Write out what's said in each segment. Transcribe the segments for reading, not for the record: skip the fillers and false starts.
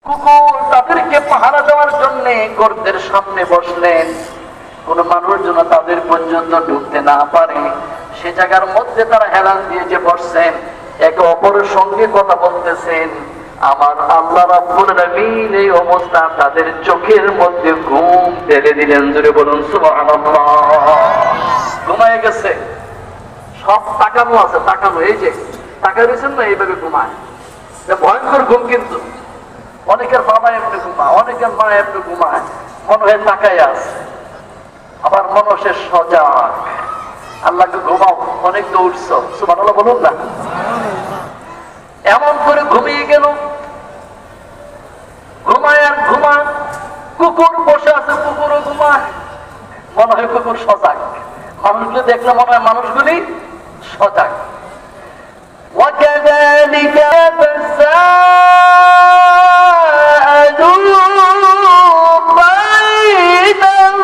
কুকুর তাদেরকে পাহারা দেওয়ার জন্য গর্তের সামনে বসলেন, কোন মানুষ যেন তাদের পর্যন্ত ঢুকতে না পারে সে জায়গার মধ্যে তারা হেলান দিয়ে যে বসছেন, একে অপরের সঙ্গে কথা বলতেছেন। আমার আল্লাহ রাব্বুল আলামিন এই অবস্থা তাদের চোখের মধ্যে ঘুম ঢেলে দিলেন। জোরে বলুন সুবহানাল্লাহ। ঘুমায় গেছে, সব তাকানো আছে, তাকানো, এই যে তাকায় রয়েছেন না, এইভাবে ঘুমায়। ভয়ঙ্কর ঘুম, কিন্তু অনেকের বাবা এমনি ঘুমায়, অনেকের মা এমনি ঘুমায়, মনে হয় তাকায় আছে, আবার মনে সজাগ। আল্লাহকে ঘুমাও, অনেক তো উঠছ, সুবহানাল্লাহ বলুন না। এমন করে ঘুমিয়ে গেল, ঘুমায় আর ঘুমায়। কুকুর বসে আছে, কুকুরও ঘুমায়, মনে হয় কুকুর সজাগ। মানুষগুলো দেখলে মনে হয় মানুষগুলি সজাগ। وكذلك تساءلوا بينهم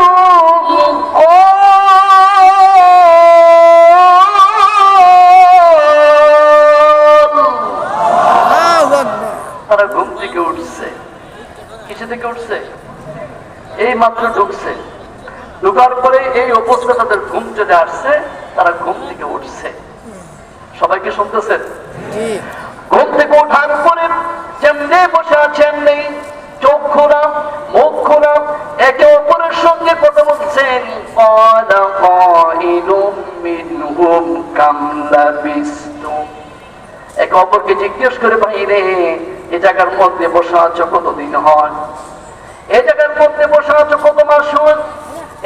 তারা ঘুম থেকে উঠছে। কিসে থেকে উঠছে? এই মাত্র ঢুকছে, ঢুকার পরে এই অবস্থা তাদের ঘুম চলে আসছে, তারা ঘুম থেকে উঠছে। সবাইকে শুনতেছেন? ঘুম থেকে ওঠার পরে যেমনি বসে আছেন, নেই চোখ খোলা, মুখ খোলা, একে অপরের সঙ্গে কথা বলছেন। একে অপরকে জিজ্ঞেস করে, ভাইরে এ জায়গার মধ্যে বসে আছো কতদিন হয়? এই জায়গার মধ্যে বসে আছো কত মাস হয়?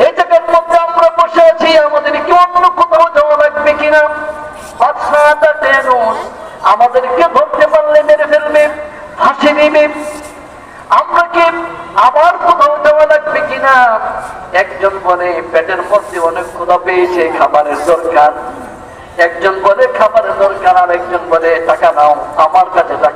এই জায়গার মধ্যে আমরা বসে আছি, আমাদের কি অন্য কোথাও যাওয়া লাগবে কিনা? আমাদেরকে ধরতে পারলে মেরে ফেলবে, ফাঁসি দিবে, আমরা কি আবার কোথাও যাওয়া লাগবে কিনা? একজন বলে পেটের মধ্যে অনেক ক্ষুধা পেয়েছে, খাবারের দরকার। একজন বলে খাবারের দরকার, আর একজন বলে টাকা নাও, আমার কাছে টাকা